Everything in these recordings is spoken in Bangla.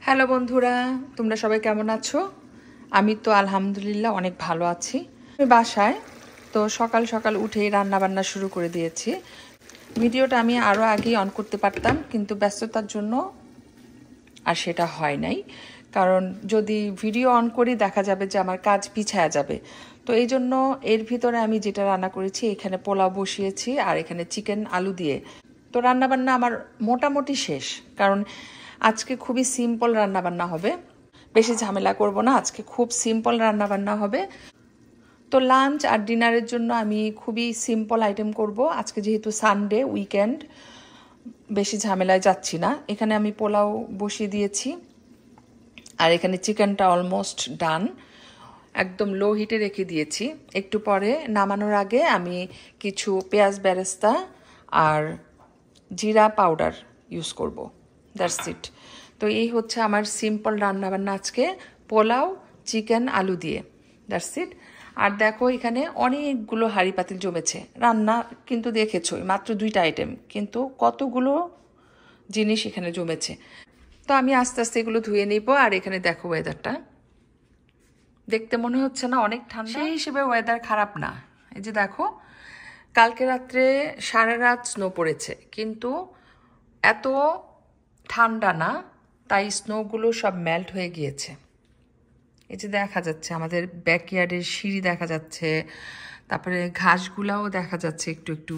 হ্যালো বন্ধুরা, তোমরা সবাই কেমন আছো? আমি তো আলহামদুলিল্লাহ অনেক ভালো আছি। আমি বাসায় তো সকাল সকাল উঠেই রান্না বান্না শুরু করে দিয়েছি। ভিডিওটা আমি আরও আগেই অন করতে পারতাম, কিন্তু ব্যস্ততার জন্য আর সেটা হয় নাই। কারণ যদি ভিডিও অন করি দেখা যাবে যে আমার কাজ পিছায়া যাবে। তো এই জন্য এর ভিতরে আমি যেটা রান্না করেছি, এখানে পোলাও বসিয়েছি আর এখানে চিকেন আলু দিয়ে। তো রান্নাবান্না আমার মোটামুটি শেষ, কারণ আজকে খুবই সিম্পল রান্নাবান্না হবে, বেশি ঝামেলা করব না। আজকে খুব সিম্পল রান্নাবান্না হবে। তো লাঞ্চ আর ডিনারের জন্য আমি খুবই সিম্পল আইটেম করব আজকে, যেহেতু সানডে উইকেন্ড, বেশি ঝামেলায় যাচ্ছি না। এখানে আমি পোলাও বসিয়ে দিয়েছি আর এখানে চিকেনটা অলমোস্ট ডান, একদম লো হিটে রেখে দিয়েছি। একটু পরে নামানোর আগে আমি কিছু পেঁয়াজ বেরেস্তা আর জিরা পাউডার ইউজ করব, দ্যাটস ইট। তো এই হচ্ছে আমার সিম্পল রান্নাবান্না আজকে, পোলাও চিকেন আলু দিয়ে, দ্যাটস ইট। আর দেখো এখানে অনেকগুলো হাঁড়ি পাতিল জমেছে। রান্না কিন্তু দেখেছোই, মাত্র 2টা আইটেম, কিন্তু কতগুলো জিনিস এখানে জমেছে। তো আমি আস্তে আস্তে এগুলো ধুয়ে নিব। আর এখানে দেখো ওয়েদারটা, দেখতে মনে হচ্ছে না অনেক ঠান্ডা? সেই হিসেবে ওয়েদার খারাপ না। এই যে দেখো, কালকে রাত্রে সারা রাত স্নো পড়েছে, কিন্তু এত ঠান্ডা না, তাই স্নোগুলো সব মেল্ট হয়ে গিয়েছে। এই যে দেখা যাচ্ছে আমাদের ব্যাকইয়ার্ডের সিঁড়ি দেখা যাচ্ছে, তারপরে ঘাসগুলাও দেখা যাচ্ছে একটু একটু।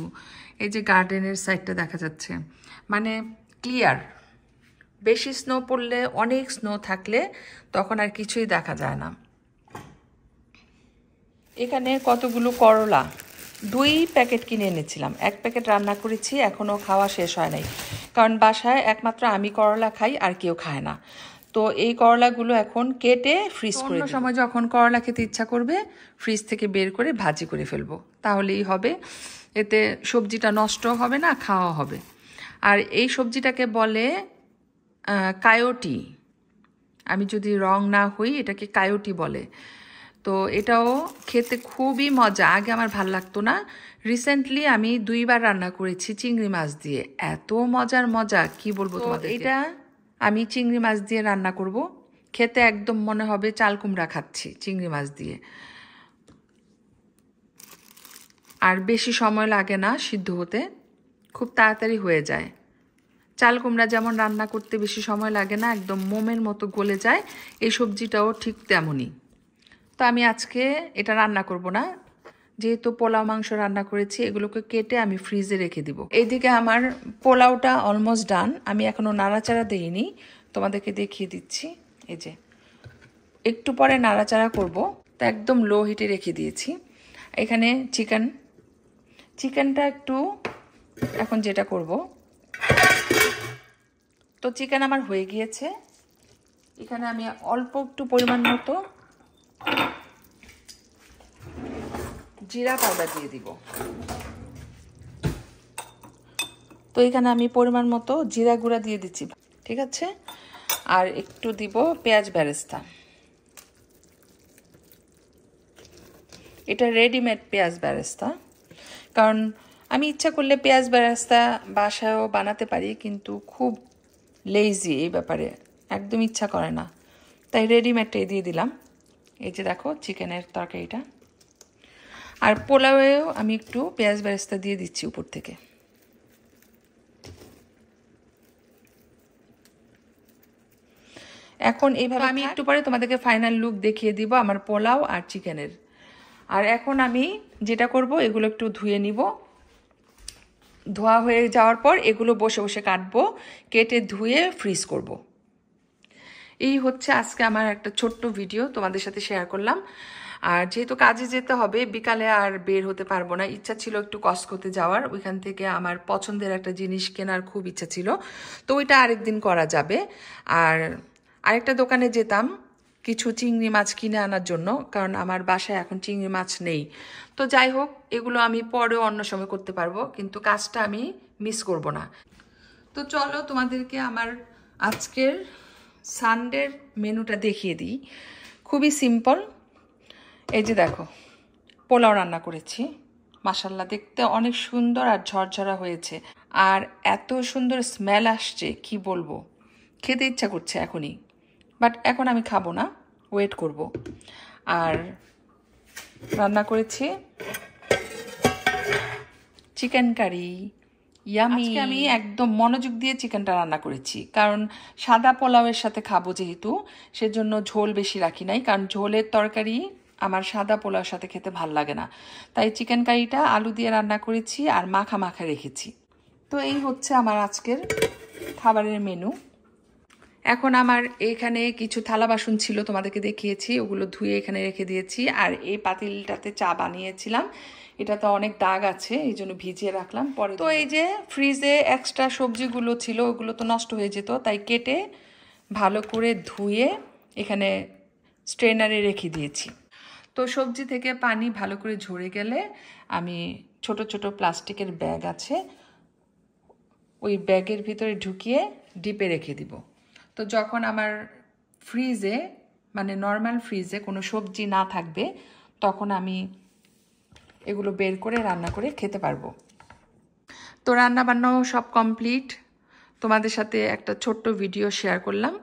এই যে গার্ডেনের সাইডটা দেখা যাচ্ছে, মানে ক্লিয়ার। বেশি স্নো পড়লে, অনেক স্নো থাকলে তখন আর কিছুই দেখা যায় না। এখানে কতগুলো করলা, 2 প্যাকেট কিনে এনেছিলাম। 1 প্যাকেট রান্না করেছি, এখনও খাওয়া শেষ হয় নাই, কারণ বাসায় একমাত্র আমি করলা খাই, আর কেউ খায় না। তো এই করলাগুলো এখন কেটে ফ্রিজ করে দেব। সময় যখন করলা খেতে ইচ্ছা করবে, ফ্রিজ থেকে বের করে ভাজি করে ফেলবো, তাহলেই হবে। এতে সবজিটা নষ্ট হবে না, খাওয়া হবে। আর এই সবজিটাকে বলে কায়োটি। আমি যদি রং না হই, এটাকে কায়োটি বলে। তো এটাও খেতে খুবই মজা। আগে আমার ভাল লাগতো না, রিসেন্টলি আমি 2বার রান্না করেছি চিংড়ি মাছ দিয়ে। এত মজা কি বলবো তোমাদের। এটা আমি চিংড়ি মাছ দিয়ে রান্না করব, খেতে একদম মনে হবে চাল কুমড়া খাচ্ছি চিংড়ি মাছ দিয়ে। আর বেশি সময় লাগে না সিদ্ধ হতে, খুব তাড়াতাড়ি হয়ে যায়। চাল কুমড়া যেমন রান্না করতে বেশি সময় লাগে না, একদম মোমের মতো গলে যায়, এই সবজিটাও ঠিক তেমনই। তো আমি আজকে এটা রান্না করব না, যেহেতু পোলাও মাংস রান্না করেছি, এগুলোকে কেটে আমি ফ্রিজে রেখে দিব। এইদিকে আমার পোলাওটা অলমোস্ট ডান, আমি এখনও নাড়াচাড়া দিইনি, তোমাদেরকে দেখিয়ে দিচ্ছি। এই যে একটু পরে নাড়াচাড়া করব, তো একদম লো হিটে রেখে দিয়েছি। এখানে চিকেনটা একটু, এখন যেটা করব, তো চিকেন আমার হয়ে গিয়েছে। এখানে আমি অল্প একটু পরিমাণ মতো জিরা পাউডার দিয়ে দিব। তো এখানে আমি পরিমাণ মতো জিরা গুঁড়া দিয়ে দিচ্ছি, ঠিক আছে। আর একটু দিব পেঁয়াজ বেরেস্তা। এটা রেডিমেড পেঁয়াজ বেরেস্তা, কারণ আমি ইচ্ছা করলে পেঁয়াজ বেরেস্তা বাসায়ও বানাতে পারি, কিন্তু খুব লেজি এই ব্যাপারে, একদম ইচ্ছা করে না, তাই রেডিমেডটাই দিয়ে দিলাম। এই যে দেখো চিকেনের তরকারিটা। আর পোলাওয়েও আমি একটু পেঁয়াজ বেরেস্তা দিয়ে দিচ্ছি উপর থেকে। এখন এইভাবে আমি একটু পরে তোমাদেরকে ফাইনাল লুক দেখিয়ে দিব আমার পোলাও আর চিকেনের। আর এখন আমি যেটা করব, এগুলো একটু ধুয়ে নিব। ধোয়া হয়ে যাওয়ার পর এগুলো বসে বসে কাটবো, কেটে ধুয়ে ফ্রিজ করব। এই হচ্ছে আজকে আমার একটা ছোট্ট ভিডিও তোমাদের সাথে শেয়ার করলাম। আর যেহেতু কাজে যেতে হবে, বিকালে আর বের হতে পারবো না। ইচ্ছা ছিল একটু কসকোতে যাওয়ার, ওইখান থেকে আমার পছন্দের একটা জিনিস কেনার খুব ইচ্ছা ছিল, তো ওইটা আরেকদিন করা যাবে। আর আরেকটা দোকানে যেতাম কিছু চিংড়ি মাছ কিনে আনার জন্য, কারণ আমার বাসায় এখন চিংড়ি মাছ নেই। তো যাই হোক, এগুলো আমি পরেও অন্য সময় করতে পারবো, কিন্তু কাজটা আমি মিস করব না। তো চলো তোমাদেরকে আমার আজকের সানডের মেনুটা দেখিয়ে দিই। খুবই সিম্পল। এই যে দেখো, পোলাও রান্না করেছি, মাশাল্লাহ দেখতে অনেক সুন্দর আর ঝরঝরা হয়েছে। আর এত সুন্দর স্মেল আসছে কি বলবো, খেতে ইচ্ছা করছে এখনই। বাট এখন আমি খাবো না, ওয়েট করব। আর রান্না করেছি চিকেন কারি, ইয়ামি। আজকে আমি একদম মনোযোগ দিয়ে চিকেনটা রান্না করেছি, কারণ সাদা পোলাওয়ের সাথে খাবো যেহেতু, সেজন্য ঝোল বেশি রাখি নাই, কারণ ঝোলের তরকারি আমার সাদা পোলাওর সাথে খেতে ভাল লাগে না। তাই চিকেন কারিটা আলু দিয়ে রান্না করেছি আর মাখা মাখা রেখেছি। তো এই হচ্ছে আমার আজকের খাবারের মেনু। এখন আমার এখানে কিছু থালা বাসন ছিল, তোমাদেরকে দেখিয়েছি, ওগুলো ধুয়ে এখানে রেখে দিয়েছি। আর এই পাতিলটাতে চা বানিয়েছিলাম, এটাতে অনেক দাগ আছে, এই জন্য ভিজিয়ে রাখলাম পরে। তো এই যে ফ্রিজে এক্সট্রা সবজিগুলো ছিল, ওগুলো তো নষ্ট হয়ে যেত, তাই কেটে ভালো করে ধুয়ে এখানে স্ট্রেনারে রেখে দিয়েছি। তো সবজি থেকে পানি ভালো করে ঝরে গেলে আমি ছোট ছোট প্লাস্টিকের ব্যাগ আছে, ওই ব্যাগের ভিতরে ঢুকিয়ে ডিপে রেখে দিব। তো যখন আমার ফ্রিজে মানে নর্মাল ফ্রিজে কোনো সবজি না থাকবে, তখন আমি এগুলো বের করে রান্না করে খেতে পারবো। তো রান্না বান্নাও সব কমপ্লিট, তোমাদের সাথে একটা ছোট্ট ভিডিও শেয়ার করলাম।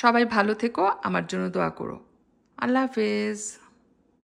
সবাই ভালো থেকো, আমার জন্য দোয়া করো। আল্লাহ হাফেজ।